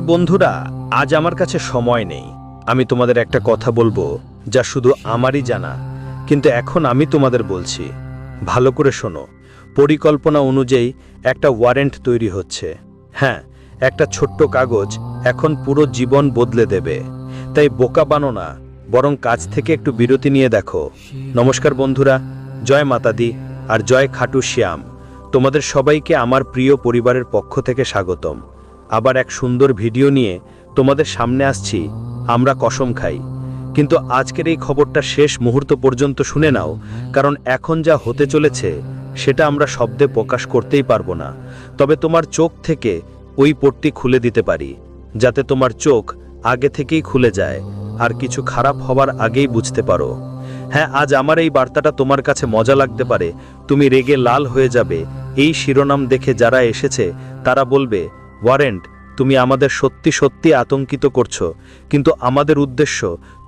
বন্ধুরা, আজ আমার কাছে সময় নেই। আমি তোমাদের একটা কথা বলবো যা শুধু আমারই জানা, কিন্তু এখন আমি তোমাদের বলছি, ভালো করে শোনো। পরিকল্পনা অনুযায়ী একটা ওয়ারেন্ট তৈরি হচ্ছে। হ্যাঁ, একটা ছোট্ট কাগজ এখন পুরো জীবন বদলে দেবে। তাই বোকা বানো না, বরং কাজ থেকে একটু বিরতি নিয়ে দেখো। নমস্কার বন্ধুরা, জয় মাতাদি আর জয় খাটু শ্যাম। তোমাদের সবাইকে আমার প্রিয় পরিবারের পক্ষ থেকে স্বাগতম। আবার এক সুন্দর ভিডিও নিয়ে তোমাদের সামনে আসছি। আমরা কসম খাই, কিন্তু আজকের এই খবরটা শেষ মুহূর্ত পর্যন্ত শুনে নাও, কারণ এখন যা হতে চলেছে সেটা আমরা শব্দে প্রকাশ করতেই পারবো না। তবে তোমার চোখ থেকে ওই পট্টি খুলে দিতে পারি, যাতে তোমার চোখ আগে থেকেই খুলে যায় আর কিছু খারাপ হবার আগেই বুঝতে পারো। হ্যাঁ, আজ আমার এই বার্তাটা তোমার কাছে মজা লাগতে পারে, তুমি রেগে লাল হয়ে যাবে। এই শিরোনাম দেখে যারা এসেছে তারা বলবে, ওয়ারেন্ট, তুমি আমাদের সত্যি সত্যি আতঙ্কিত করছো। কিন্তু আমাদের উদ্দেশ্য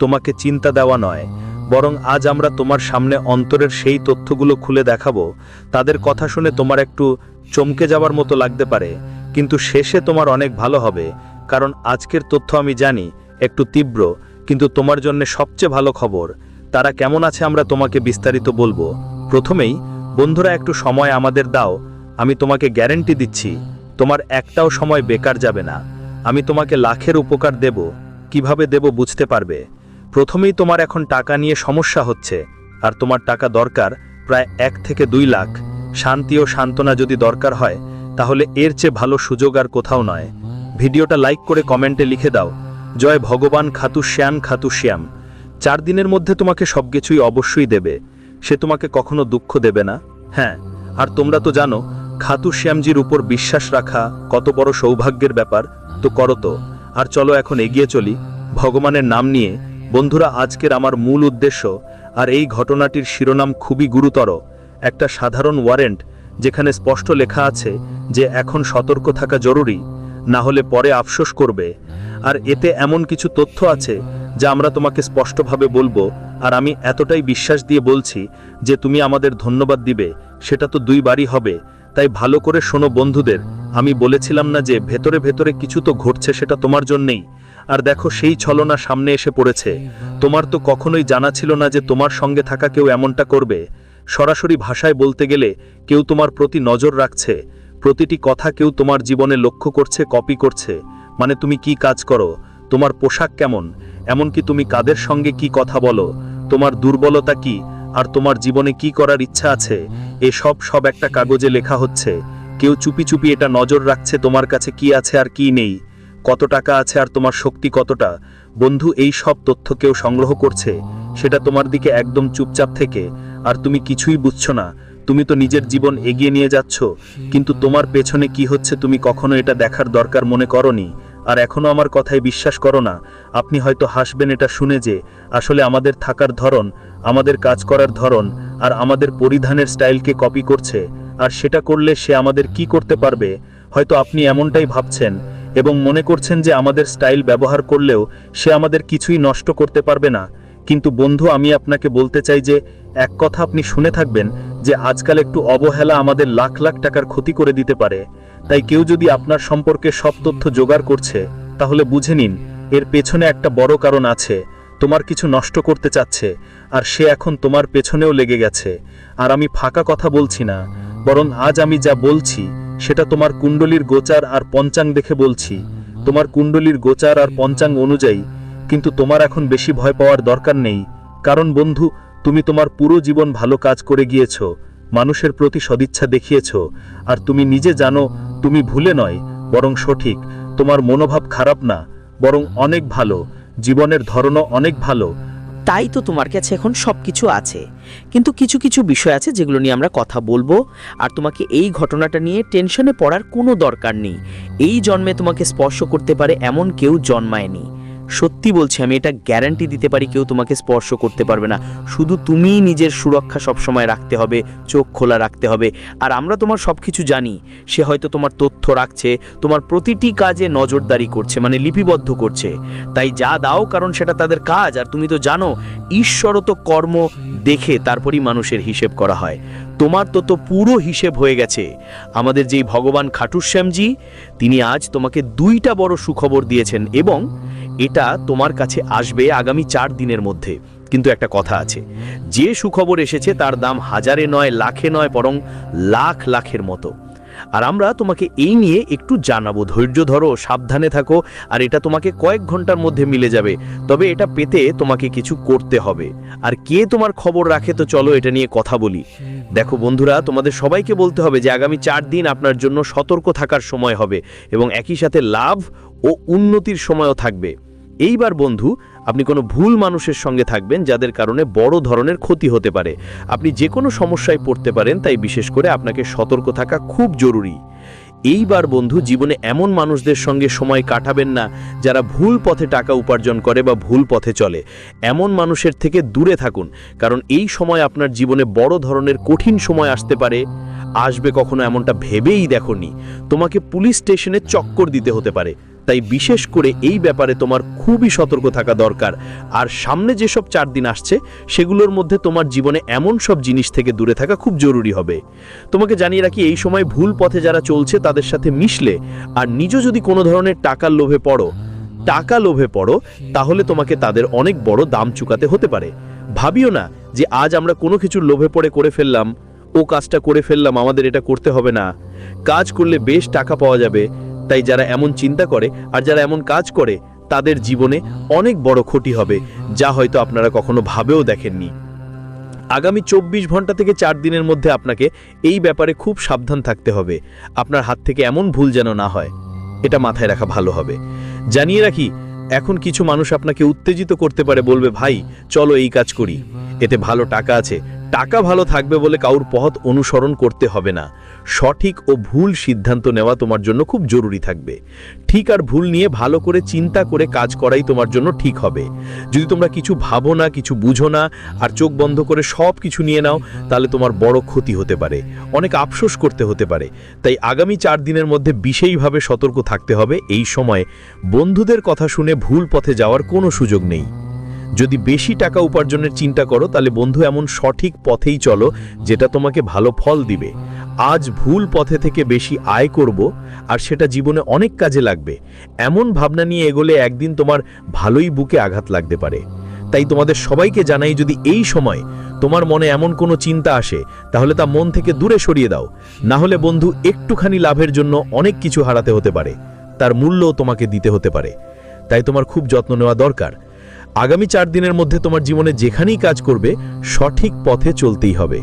তোমাকে চিন্তা দেওয়া নয়, বরং আজ আমরা তোমার সামনে অন্তরের সেই তথ্যগুলো খুলে দেখাবো। তাদের কথা শুনে তোমার একটু চমকে যাওয়ার মতো লাগতে পারে, কিন্তু শেষে তোমার অনেক ভালো হবে। কারণ আজকের তথ্য আমি জানি একটু তীব্র, কিন্তু তোমার জন্য সবচেয়ে ভালো খবর। তারা কেমন আছে আমরা তোমাকে বিস্তারিত বলবো। প্রথমেই বন্ধুরা, একটু সময় আমাদের দাও। আমি তোমাকে গ্যারান্টি দিচ্ছি, তোমার একটাও সময় বেকার যাবে না। আমি তোমাকে লাখের উপকার দেব। কিভাবে দেব বুঝতে পারবে। প্রথমেই তোমার এখন টাকা নিয়ে সমস্যা হচ্ছে, আর তোমার টাকা দরকার প্রায় 1 থেকে 2 লাখ। শান্তি ও সান্ত্বনা যদি দরকার হয়, তাহলে এর চেয়ে ভালো সুযোগ আর কোথাও নয়। ভিডিওটা লাইক করে কমেন্টে লিখে দাও, জয় ভগবান খাতু শ্যাম। 4 দিনের মধ্যে তোমাকে সবকিছুই অবশ্যই দেবে। সে তোমাকে কখনো দুঃখ দেবে না। হ্যাঁ, আর তোমরা তো জানো খাতু শ্যামজির উপর বিশ্বাস রাখা কত বড় সৌভাগ্যের ব্যাপার। তো করো তো। আর চলো এখন এগিয়ে চলি ভগবানের নাম নিয়ে। বন্ধুরা, আজকের আমার মূল উদ্দেশ্য আর এই ঘটনাটির শিরোনাম খুবই গুরুতর। একটা সাধারণ ওয়ারেন্ট, যেখানে স্পষ্ট লেখা আছে যে এখন সতর্ক থাকা জরুরি, না হলে পরে আফসোস করবে। আর এতে এমন কিছু তথ্য আছে যা আমরা তোমাকে স্পষ্টভাবে বলবো। আর আমি এতটাই বিশ্বাস দিয়ে বলছি যে তুমি আমাদের ধন্যবাদ দিবে, সেটা তো 2 বারই হবে। তাই ভালো করে শোনো বন্ধুদের। আমি বলেছিলাম না যে ভেতরে ভেতরে কিছু তো ঘটছে, সেটা তোমার জন্যেই। আর দেখো, সেই ছলনা সামনে এসে পড়েছে। তোমার তো কখনোই জানা ছিল না যে তোমার সঙ্গে থাকা কেউ এমনটা করবে। সরাসরি ভাষায় বলতে গেলে, কেউ তোমার প্রতি নজর রাখছে। প্রতিটি কথা কেউ তোমার জীবনে লক্ষ্য করছে, কপি করছে। মানে তুমি কি কাজ করো, তোমার পোশাক কেমন, এমনকি তুমি কাদের সঙ্গে কি কথা বলো, তোমার দুর্বলতা কি, আর তোমার জীবনে কি করার ইচ্ছা আছে, সব একটা কাগজে লেখা হচ্ছে। কেউ চুপি চুপি এটা নজর রাখছে তোমার কাছে কি আছে আর কি নেই, কত টাকা আছে আর তোমার শক্তি কতটা। বন্ধু, এই সব তথ্য কেউ সংগ্রহ করছে, সেটা তোমার দিকে একদম চুপচাপ থেকে। আর তুমি কিছুই বুঝছো না। তুমি তো নিজের জীবন এগিয়ে নিয়ে যাচ্ছ, কিন্তু তোমার পেছনে কি হচ্ছে তুমি কখনো এটা দেখার দরকার মনে করনি। আর এখনো আমার কথায় বিশ্বাস করো না। আপনি হয়তো হাসবেন এটা শুনে যে আসলে আমাদের থাকার ধরন, আমাদের কাজ করার ধরন আর আমাদের পরিধানের স্টাইলকে কপি করছে। আর সেটা করলে সে আমাদের কি করতে পারবে? হয়তো আপনি এমনটাই ভাবছেন এবং মনে করছেন যে আমাদের স্টাইল ব্যবহার করলেও সে আমাদের কিছুই নষ্ট করতে পারবে না। কিন্তু বন্ধু, আমি আপনাকে বলতে চাই যে এক কথা আপনি শুনে থাকবেন, যে আজকাল একটু অবহেলা আমাদের লাখ লাখ টাকার ক্ষতি করে দিতে পারে। তাই কেউ যদি আপনার সম্পর্কে সব তথ্য জোগাড় করছে, তাহলে বুঝে নিন এর পেছনে একটা বড় কারণ আছে। তোমার কিছু নষ্ট করতে চাচ্ছে, আর সে এখন তোমার পেছনেও লেগে গেছে। আর আমি ফাঁকা কথা বলছি না, বরং আজ আমি যা বলছি সেটা তোমার কুণ্ডলীর গোচার আর পঞ্চাং দেখে বলছি। তোমার কুণ্ডলীর গোচার আর পঞ্চাং অনুযায়ী। কিন্তু তোমার এখন বেশি ভয় পাওয়ার দরকার নেই, কারণ বন্ধু, তুমি তোমার পুরো জীবন ভালো কাজ করে গিয়েছো, মানুষের প্রতি সদিচ্ছা দেখিয়েছো। আর তুমি নিজে জানো তুমি ভুলে নয়, বরং সঠিক। তোমার মনোভাব খারাপ না, বরং অনেক ভালো। জীবনের ধরনও অনেক ভালো। তাই তো তোমার কাছে এখন সবকিছু আছে, কিন্তু কিছু কিছু বিষয় আছে যেগুলো নিয়ে আমরা কথা বলবো। আর তোমাকে এই ঘটনাটা নিয়ে টেনশনে পড়ার কোনো দরকার নেই। এই জন্মে তোমাকে স্পর্শ করতে পারে এমন কেউ জন্মায়নি। সত্যি বলছি, আমি এটা গ্যারান্টি দিতে পারি কেউ তোমাকে স্পর্শ করতে পারবে না। শুধু তুমিই নিজের সুরক্ষা সবসময় রাখতে হবে, চোখ খোলা রাখতে হবে। আর আমরা তোমার সব কিছু জানি। সে হয়তো তোমার তথ্য রাখছে, তোমার প্রতিটি কাজে নজরদারি করছে, মানে লিপিবদ্ধ করছে। তাই যা দাও, কারণ সেটা তাদের কাজ। আর তুমি তো জানো, ঈশ্বরও তো কর্ম দেখে তারপরই মানুষের হিসেব করা হয়। তোমার তো পুরো হিসেব হয়ে গেছে। আমাদের যেই ভগবান খাটুশ্যামজি, তিনি আজ তোমাকে 2টা বড় সুখবর দিয়েছেন, এবং এটা তোমার কাছে আসবে আগামী 4 দিনের মধ্যে। কিন্তু একটা কথা আছে, যে সুখবর এসেছে তার দাম হাজারে নয়, লাখে নয়, বরং লাখ লাখের মতো। আর আমরা তোমাকে এই নিয়ে একটু জানাবো। ধৈর্য ধরো, সাবধানে থাকো, আর এটা তোমাকে কয়েক ঘন্টার মধ্যে মিলে যাবে। তবে এটা পেতে তোমাকে কিছু করতে হবে। আর কে তোমার খবর রাখে, তো চলো এটা নিয়ে কথা বলি। দেখো বন্ধুরা, তোমাদের সবাইকে বলতে হবে যে আগামী 4 দিন আপনার জন্য সতর্ক থাকার সময় হবে, এবং একই সাথে লাভ ও উন্নতির সময়ও থাকবে। এইবার বন্ধু, আপনি কোনো ভুল মানুষের সঙ্গে থাকবেন যাদের কারণে বড় ধরনের ক্ষতি হতে পারে। আপনি যে কোনো সমস্যায় পড়তে পারেন, তাই বিশেষ করে আপনাকে সতর্ক থাকা খুব জরুরি। এইবার বন্ধু, জীবনে এমন মানুষদের সঙ্গে সময় কাটাবেন না যারা ভুল পথে টাকা উপার্জন করে বা ভুল পথে চলে। এমন মানুষের থেকে দূরে থাকুন, কারণ এই সময় আপনার জীবনে বড় ধরনের কঠিন সময় আসতে পারে। আসবে কখনো এমনটা ভেবেই দেখোনি। তোমাকে পুলিশ স্টেশনে চক্কর দিতে হতে পারে। তাই বিশেষ করে এই ব্যাপারে তোমার খুবই সতর্ক থাকা দরকার। আর সামনে যেসব 4 দিন আসছে, সেগুলোর মধ্যে তোমার জীবনে এমন সব জিনিস থেকে দূরে থাকা খুব জরুরি হবে। তোমাকে জানিয়ে রাখি, এই সময় ভুল পথে যারা চলছে তাদের সাথে মিশলে, আর নিজে যদি কোনো ধরনের টাকার লোভে পড়ো, তাহলে তোমাকে তাদের অনেক বড় দাম চুকাতে হতে পারে। ভাবিও না যে আজ আমরা কোনো কিছুর লোভে পড়ে করে ফেললাম, ও কাজটা করে ফেললাম, আমাদের এটা করতে হবে না। কাজ করলে বেশ টাকা পাওয়া যাবে। তাই যারা এমন চিন্তা করে আর যারা এমন কাজ করে, তাদের জীবনে অনেক বড় ক্ষতি হবে, যা হয়তো আপনারা কখনো ভাবেও দেখেননি। আগামী 24 ঘন্টা থেকে 4 দিনের মধ্যে আপনাকে এই ব্যাপারে খুব সাবধান থাকতে হবে। আপনার হাত থেকে এমন ভুল যেন না হয়, এটা মাথায় রাখা ভালো হবে। জানিয়ে রাখি, এখন কিছু মানুষ আপনাকে উত্তেজিত করতে পারে, বলবে ভাই চলো এই কাজ করি, এতে ভালো টাকা আছে। টাকা ভালো থাকবে বলে কাউর পথ অনুসরণ করতে হবে না। সঠিক ও ভুল সিদ্ধান্ত নেওয়া তোমার জন্য খুব জরুরি থাকবে। ঠিক আর ভুল নিয়ে ভালো করে চিন্তা করে কাজ করাই তোমার জন্য ঠিক হবে। যদি তোমরা কিছু ভাবো না, কিছু বুঝো না, আর চোখ বন্ধ করে সব কিছু নিয়ে নাও, তাহলে তোমার বড় ক্ষতি হতে পারে, অনেক আফসোস করতে হতে পারে। তাই আগামী 4 দিনের মধ্যে বিশেষভাবে সতর্ক থাকতে হবে। এই সময় বন্ধুদের কথা শুনে ভুল পথে যাওয়ার কোনো সুযোগ নেই। যদি বেশি টাকা উপার্জনের চিন্তা করো, তাহলে বন্ধু এমন সঠিক পথেই চলো যেটা তোমাকে ভালো ফল দিবে। আজ ভুল পথে থেকে বেশি আয় করব, আর সেটা জীবনে অনেক কাজে লাগবে, এমন ভাবনা নিয়ে এগোলে একদিন তোমার ভালোই বুকে আঘাত লাগতে পারে। তাই তোমাদের সবাইকে জানাই, যদি এই সময় তোমার মনে এমন কোনো চিন্তা আসে, তাহলে তা মন থেকে দূরে সরিয়ে দাও। না হলে বন্ধু, একটুখানি লাভের জন্য অনেক কিছু হারাতে হতে পারে, তার মূল্যও তোমাকে দিতে হতে পারে। তাই তোমার খুব যত্ন নেওয়া দরকার। আগামী 4 দিনের মধ্যে তোমার জীবনে যেখানেই কাজ করবে, সঠিক পথে চলতেই হবে।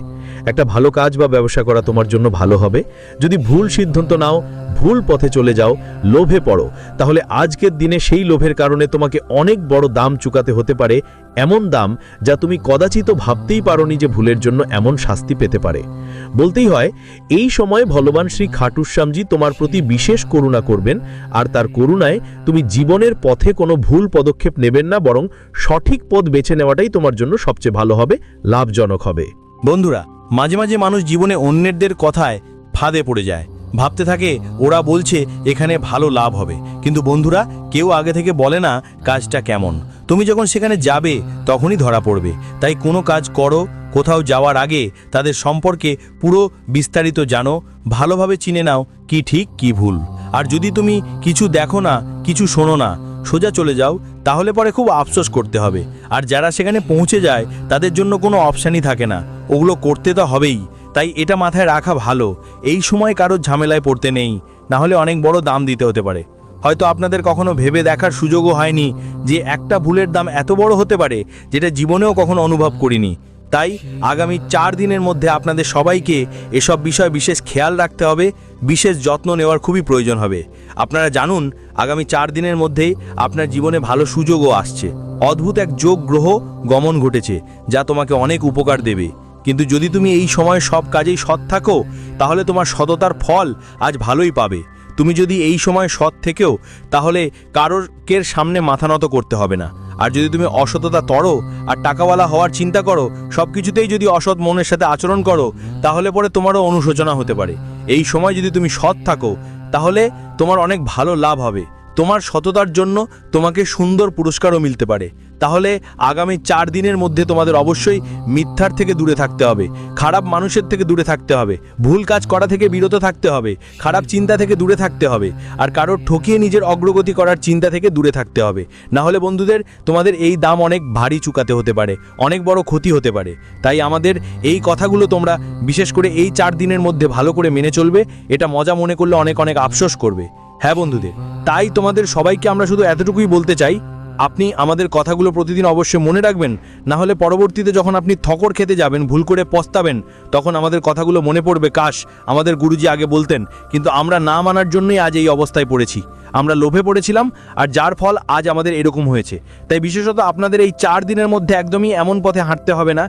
একটা ভালো কাজ বা ব্যবসা করা তোমার জন্য ভালো হবে। যদি ভুল সিদ্ধান্ত নাও, ভুল পথে চলে যাও, লোভে পড়ো, তাহলে আজকের দিনে সেই লোভের কারণে তোমাকে অনেক বড় দাম চুকাতে হতে পারে, এমন দাম যা তুমি কদাচিত ভাবতেই পারোনি যে ভুলের জন্য এমন শাস্তি পেতে পারে। বলতেই হয়, এই সময় ভগবান শ্রী খাটুশ্যামজি তোমার প্রতি বিশেষ করুণা করবেন, আর তার করুণায় তুমি জীবনের পথে কোনো ভুল পদক্ষেপ নেবেন না, বরং সঠিক পথ বেছে নেওয়াটাই তোমার জন্য সবচেয়ে ভালো হবে, লাভজনক হবে। বন্ধুরা, মাঝে মাঝে মানুষ জীবনে অন্যদের কথায় ফাঁদে পড়ে যায়, ভাবতে থাকে ওরা বলছে এখানে ভালো লাভ হবে, কিন্তু বন্ধুরা, কেউ আগে থেকে বলে না কাজটা কেমন। তুমি যখন সেখানে যাবে তখনই ধরা পড়বে। তাই কোনো কাজ করো, কোথাও যাওয়ার আগে তাদের সম্পর্কে পুরো বিস্তারিত জানো, ভালোভাবে চিনে নাও কি ঠিক কি ভুল। আর যদি তুমি কিছু দেখো না, কিছু শোনো না, সোজা চলে যাও, তাহলে পরে খুব আফসোস করতে হবে। আর যারা সেখানে পৌঁছে যায়, তাদের জন্য কোনো অপশানই থাকে না, ওগুলো করতে তো হবেই। তাই এটা মাথায় রাখা ভালো, এই সময় কারোর ঝামেলায় পড়তে নেই, না হলে অনেক বড় দাম দিতে হতে পারে। হয়তো আপনাদের কখনো ভেবে দেখার সুযোগও হয়নি যে একটা ভুলের দাম এত বড় হতে পারে, যেটা জীবনেও কখনো অনুভব করিনি। তাই আগামী 4 দিনের মধ্যে আপনাদের সবাইকে এসব বিষয় বিশেষ খেয়াল রাখতে হবে, বিশেষ যত্ন নেওয়ার খুবই প্রয়োজন হবে। আপনারা জানুন, আগামী 4 দিনের মধ্যেই আপনার জীবনে ভালো সুযোগও আসছে। অদ্ভুত এক যোগ গ্রহ গমন ঘটেছে, যা তোমাকে অনেক উপকার দেবে। কিন্তু যদি তুমি এই সময় সব কাজেই সৎ থাকো, তাহলে তোমার সততার ফল আজ ভালোই পাবে। তুমি যদি এই সময় সৎ থেকেও তাহলে কারোর সামনে মাথা নত করতে হবে না। আর যদি তুমি অসততা তরো আর টাকাওয়ালা হওয়ার চিন্তা করো, সব কিছুতেই যদি অসৎ মনের সাথে আচরণ করো, তাহলে পরে তোমারও অনুশোচনা হতে পারে। এই সময় যদি তুমি সৎ থাকো তাহলে তোমার অনেক ভালো লাভ হবে। তোমার সততার জন্য তোমাকে সুন্দর পুরস্কারও মিলতে পারে। তাহলে আগামী 4 দিনের মধ্যে তোমাদের অবশ্যই মিথ্যার থেকে দূরে থাকতে হবে, খারাপ মানুষের থেকে দূরে থাকতে হবে, ভুল কাজ করা থেকে বিরত থাকতে হবে, খারাপ চিন্তা থেকে দূরে থাকতে হবে, আর কারোর ঠকিয়ে নিজের অগ্রগতি করার চিন্তা থেকে দূরে থাকতে হবে। না হলে বন্ধুদের তোমাদের এই দাম অনেক ভারী চুকাতে হতে পারে, অনেক বড় ক্ষতি হতে পারে। তাই আমাদের এই কথাগুলো তোমরা বিশেষ করে এই 4 দিনের মধ্যে ভালো করে মেনে চলবে। এটা মজা মনে করলে অনেক অনেক আফসোস করবে। হ্যাঁ বন্ধুদের, তাই তোমাদের সবাইকে আমরা শুধু এতটুকুই বলতে চাই, আপনি আমাদের কথাগুলো প্রতিদিন অবশ্যই মনে রাখবেন। না হলে পরবর্তীতে যখন আপনি ঠকর খেতে যাবেন, ভুল করে পস্তাবেন, তখন আমাদের কথাগুলো মনে পড়বে, কাশ আমাদের গুরুজি আগে বলতেন। কিন্তু আমরা না মানার জন্যই আজ এই অবস্থায় পড়েছি। আমরা লোভে পড়েছিলাম, আর যার ফল আজ আমাদের এরকম হয়েছে। তাই বিশেষত আপনাদের এই 4 দিনের মধ্যে একদমই এমন পথে হাঁটতে হবে না।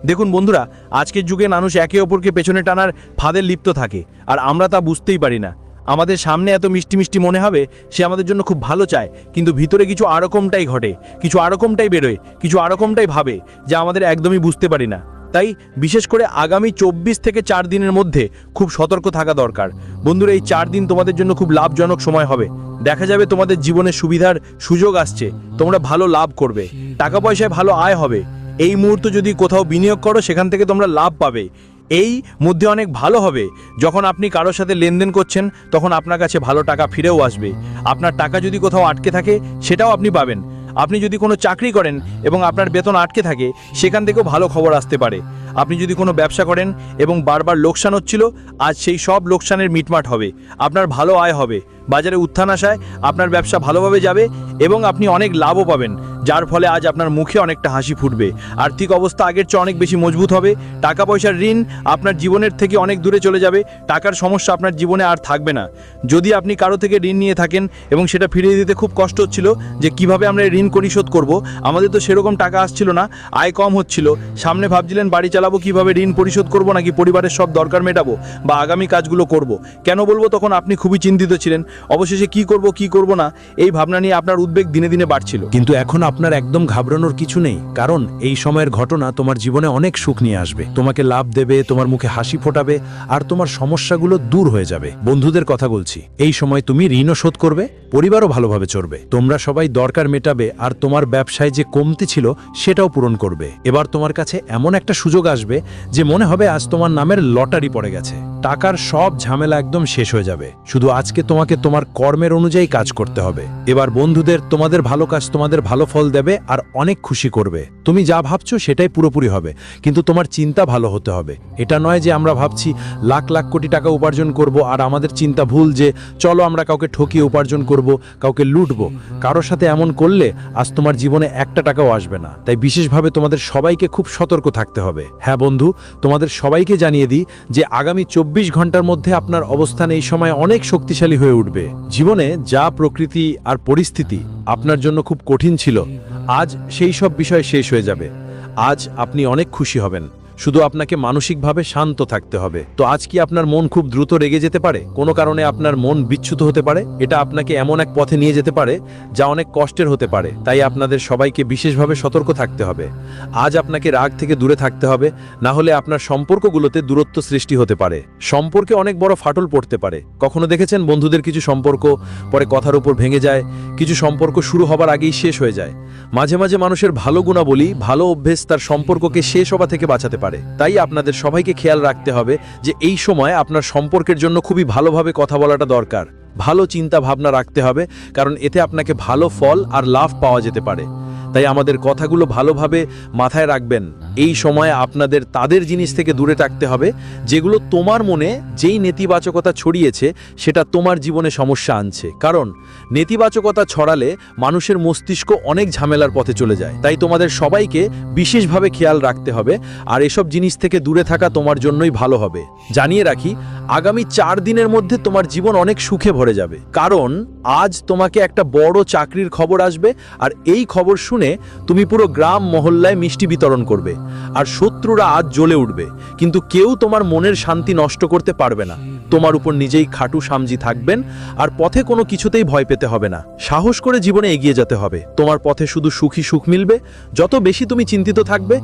দেখুন বন্ধুরা, আজকের যুগে মানুষ একে অপরকে পেছনে টানার ফাঁদে লিপ্ত থাকে, আর আমরা তা বুঝতেই পারি না। আমাদের সামনে এত মিষ্টি মিষ্টি মনে হবে সে আমাদের জন্য খুব ভালো চায়, কিন্তু ভিতরে কিছু আরকমটাই ঘটে, কিছু আরকমটাই বেরোয়, কিছু আরকমটাই ভাবে, যা আমাদের একদমই বুঝতে পারি না। তাই বিশেষ করে আগামী 24 থেকে 4 দিনের মধ্যে খুব সতর্ক থাকা দরকার। বন্ধুরা, এই 4 দিন তোমাদের জন্য খুব লাভজনক সময় হবে। দেখা যাবে তোমাদের জীবনে সুবিধার সুযোগ আসছে, তোমরা ভালো লাভ করবে, টাকা পয়সায় ভালো আয় হবে। এই মুহূর্তে যদি কোথাও বিনিয়োগ করো, সেখান থেকে তোমরা লাভ পাবে। এই মধ্যে অনেক ভালো হবে যখন আপনি কারোর সাথে লেনদেন করছেন, তখন আপনার কাছে ভালো টাকা ফিরেও আসবে। আপনার টাকা যদি কোথাও আটকে থাকে, সেটাও আপনি পাবেন। আপনি যদি কোনো চাকরি করেন এবং আপনার বেতন আটকে থাকে, সেখান থেকেও ভালো খবর আসতে পারে। আপনি যদি কোনো ব্যবসা করেন এবং বারবার লোকসান হচ্ছিল, আজ সেই সব লোকসানের মিটমাট হবে, আপনার ভালো আয় হবে, বাজারে উত্থান আসায় আপনার ব্যবসা ভালোভাবে যাবে এবং আপনি অনেক লাভও পাবেন, যার ফলে আজ আপনার মুখে অনেকটা হাসি ফুটবে। আর্থিক অবস্থা আগের চেয়ে অনেক বেশি মজবুত হবে। টাকা পয়সার ঋণ আপনার জীবনের থেকে অনেক দূরে চলে যাবে, টাকার সমস্যা আপনার জীবনে আর থাকবে না। যদি আপনি কারো থেকে ঋণ নিয়ে থাকেন এবং সেটা ফিরিয়ে দিতে খুব কষ্ট হচ্ছিল যে কিভাবে আমরা এই ঋণ পরিশোধ করব, আমাদের তো সেরকম টাকা আসছিল না, আয় কম হচ্ছিল, সামনে ভাবছিলেন বাড়ি চালাবো কিভাবে, ঋণ পরিশোধ করব নাকি পরিবারের সব দরকার মেটাবো বা আগামী কাজগুলো করব, কেন বলবো, তখন আপনি খুবই চিন্তিত ছিলেন। অবশেষে কি করব না এই ভাবনা নিয়ে আপনার উদ্বেগ দিনে দিনে বাড়ছিল। কিন্তু এখন আপনার একদম ঘাবড়ানোর কিছু নেই, কারণ এই সময়ের ঘটনা তোমার জীবনে অনেক সুখ নিয়ে আসবে, তোমাকে লাভ দেবে, তোমার মুখে হাসি ফোটাবে, আর তোমার সমস্যাগুলো দূর হয়ে যাবে। বন্ধুদের কথা বলছি, এই সময় তুমি ঋণও শোধ করবে, পরিবারও ভালোভাবে চলবে, তোমরা সবাই দরকার মেটাবে, আর তোমার ব্যবসায় যে কমতি ছিল সেটাও পূরণ করবে। এবার তোমার কাছে এমন একটা সুযোগ আসবে যে মনে হবে আজ তোমার নামের লটারি পড়ে গেছে। টাকার সব ঝামেলা একদম শেষ হয়ে যাবে, শুধু আজকে তোমাকে তোমার কর্মের অনুযায়ী কাজ করতে হবে। এবার বন্ধুদের, তোমাদের ভালো কাজ তোমাদের ভালো ফল দেবে আর অনেক খুশি করবে। তুমি যা ভাবছো সেটাই পুরোপুরি হবে, কিন্তু তোমার চিন্তা ভালো হতে হবে। এটা নয় যে আমরা ভাবছি লাখ লাখ কোটি টাকা উপার্জন করব আর আমাদের চিন্তা ভুল যে চলো আমরা কাউকে ঠকিয়ে উপার্জন করব, কাউকে লুটবো। কারোর সাথে এমন করলে আজ তোমার জীবনে একটা টাকাও আসবে না। তাই বিশেষভাবে তোমাদের সবাইকে খুব সতর্ক থাকতে হবে। হ্যাঁ বন্ধু, তোমাদের সবাইকে জানিয়ে দিই যে আগামী 24 ঘন্টার মধ্যে আপনার অবস্থান এই সময় অনেক শক্তিশালী হয়ে উঠবে। জীবনে যা প্রকৃতি আর পরিস্থিতি আপনার জন্য খুব কঠিন ছিল, আজ সেই সব বিষয় শেষ হয়ে যাবে। আজ আপনি অনেক খুশি হবেন, শুধু আপনাকে মানসিকভাবে শান্ত থাকতে হবে। তো আজ কি আপনার মন খুব দ্রুত রেগে যেতে পারে, কোনো কারণে আপনার মন বিচ্যুত হতে পারে, এটা আপনাকে এমন এক পথে নিয়ে যেতে পারে যা অনেক কষ্টের হতে পারে। তাই আপনাদের সবাইকে বিশেষভাবে সতর্ক থাকতে হবে। আজ আপনাকে রাগ থেকে দূরে থাকতে হবে, না হলে আপনার সম্পর্কগুলোতে দূরত্ব সৃষ্টি হতে পারে, সম্পর্কে অনেক বড় ফাটল পড়তে পারে। কখনো দেখেছেন বন্ধুদের কিছু সম্পর্ক পরে কথার উপর ভেঙে যায়, কিছু সম্পর্ক শুরু হবার আগেই শেষ হয়ে যায়। মাঝে মাঝে মানুষের ভালো গুণাবলী, ভালো অভ্যেস তার সম্পর্ককে শেষ হওয়া থেকে বাঁচাতে পারে। তাই আপনাদের সবাইকে খেয়াল রাখতে হবে যে এই সময় আপনার সম্পর্কের জন্য খুবই ভালোভাবে কথা বলাটা দরকার, ভালো চিন্তা ভাবনা রাখতে হবে, কারণ এতে আপনাকে ভালো ফল আর লাভ পাওয়া যেতে পারে। তাই আমাদের কথাগুলো ভালোভাবে মাথায় রাখবেন। এই সময়ে আপনাদের তাদের জিনিস থেকে দূরে থাকতে হবে যেগুলো তোমার মনে যেই নেতিবাচকতা ছড়িয়েছে সেটা তোমার জীবনে সমস্যা আনছে, কারণ নেতিবাচকতা ছড়ালে মানুষের মস্তিষ্ক অনেক ঝামেলার পথে চলে যায়। তাই তোমাদের সবাইকে বিশেষভাবে খেয়াল রাখতে হবে, আর এসব জিনিস থেকে দূরে থাকা তোমার জন্যই ভালো হবে। জানিয়ে রাখি, আগামী 4 দিনের মধ্যে তোমার জীবন অনেক সুখে ভরে যাবে, কারণ আজ তোমাকে একটা বড় চাকরির খবর আসবে, আর এই খবর শুনে তুমি পুরো গ্রাম মহল্লায় মিষ্টি বিতরণ করবে, আর শত্রুরা আজ জ্বলে উঠবে, কিন্তু কেউ তোমার মনের শান্তি নষ্ট করতে পারবে না। তোমার উপর নিজেই খাটু সামজি থাকবেন, আর পথে কোনো কিছুতেই ভয় পেতে হবে না। সাহস করে জীবনে এগিয়ে যেতে হবে। তোমার পথে শুধু সুখী সুখ মিলবে। যত বেশি তুমি চিন্তিত থাকবে,